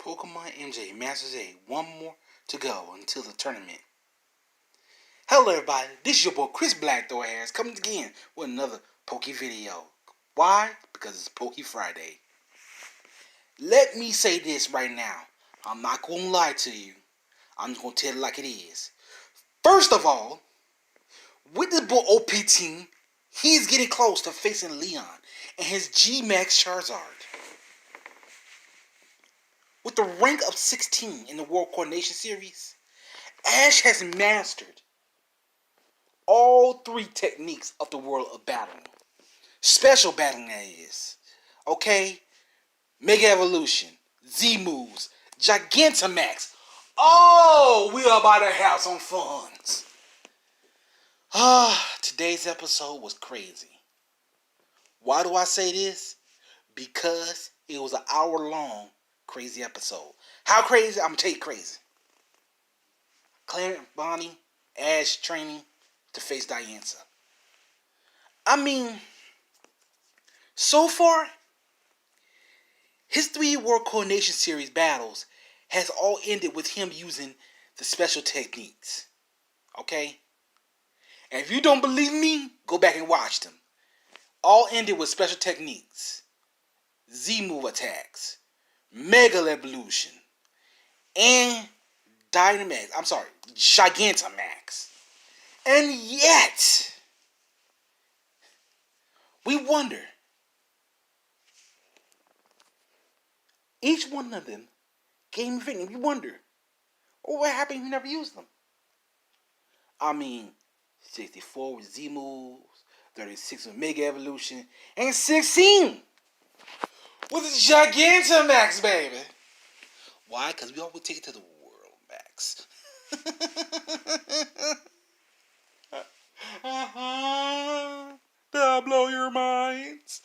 Pokemon MJ Masters 8. One more to go until the tournament. Hello everybody, this is your boy Chris Blackthorn coming again with another Poke video. Why? Because it's Poke Friday. Let me say this right now. I'm not going to lie to you. I'm just going to tell it like it is. First of all, with the boy OP team, he's getting close to facing Leon and his G-Max Charizard. With the rank of 16 in the World Coordination Series, Ash has mastered all three techniques of the world of battling. Special battling, that is. Okay? Mega Evolution, Z moves, Gigantamax. Oh, we are about to have some fun. Today's episode was crazy. Why do I say this? Because it was an hour-long crazy episode. How crazy? I'm going to tell you crazy. Clarence, Bonnie, Ash training to face Diancie. I mean, so far, his 3 World Coordination Series battles has all ended with him using the special techniques. Okay? And if you don't believe me, go back and watch them. All ended with special techniques. Z-move attacks. Mega Evolution. And Gigantamax. And yet, we wonder, each one of them gave me fitting. We wonder, what happened if you never used them? I mean, 64 with Z moves, 36 with Mega Evolution, and 16 with Gigantamax, baby. Why? Because we always take it to the World Max. Did I blow your minds?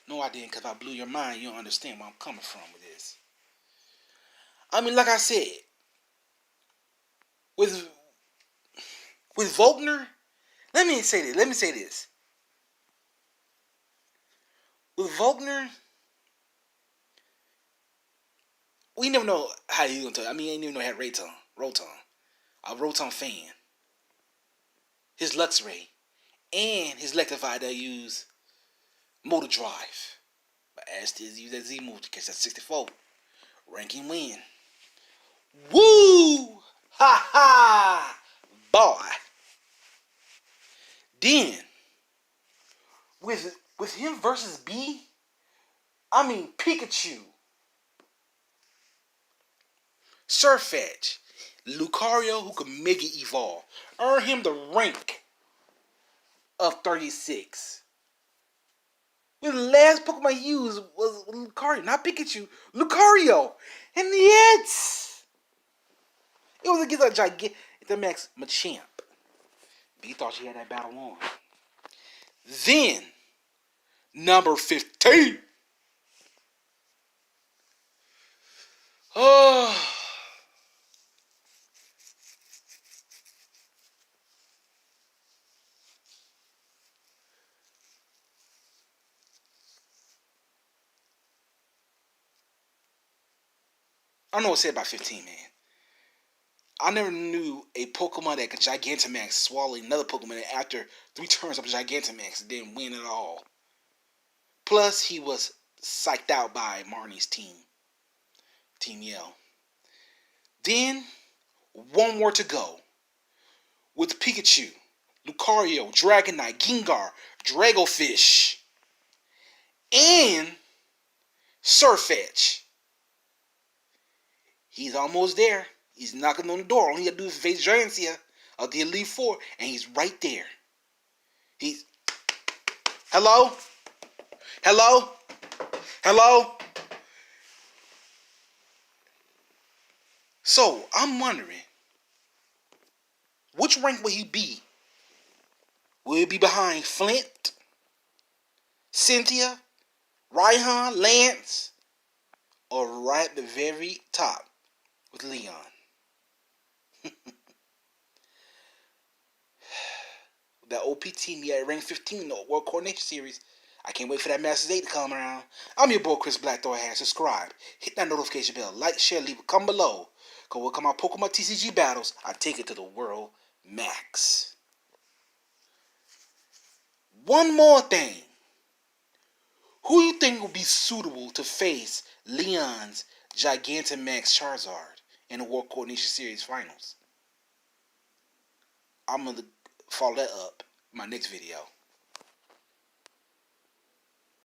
No, I didn't, because if I blew your mind, you don't understand where I'm coming from with this. I mean, like I said, with Volkner, let me say this. With Volkner, we never know how he's going to. I mean, I didn't even know he had Rotom. A Rotom fan. His Luxray. And his Electivire that use Motor Drive. But Ash did use that Z move to catch that 64. Ranking win. Woo! Ha ha! Boy. Then, with him versus B, I mean Pikachu, Surfetch, Lucario who could Mega Evolve, earn him the rank of 36. The last Pokemon he used was Lucario, not Pikachu, Lucario. And yet, it was against a Gigantamax Machamp. B thought she had that battle on. Then, number 15. Oh. I don't know what to say about 15, man. I never knew a Pokemon that could Gigantamax swallow another Pokemon after 3 turns of Gigantamax and didn't win at all. Plus, he was psyched out by Marnie's team. Team Yell. Then, one more to go. With Pikachu, Lucario, Dragonite, Gengar, Dragofish, and Surfetch. He's almost there. He's knocking on the door. All he got to do is face Giantia of the Elite Four, and he's right there. He's... Hello? Hello? Hello? So, I'm wondering, which rank will he be? Will he be behind Flint, Cynthia, Raihan, Lance, or right at the very top with Leon? That OP team, he had rank 15 in the World Coordination Series. I can't wait for that Masters 8 to come around. I'm your boy Chris Blackthorn. Subscribe, hit that notification bell, like, share, leave a comment below. Cause we'll come out Pokemon TCG battles. I take it to the world max. One more thing. Who you think will be suitable to face Leon's Gigantamax Charizard in the World Coordination Series Finals? I'm gonna follow that up in my next video.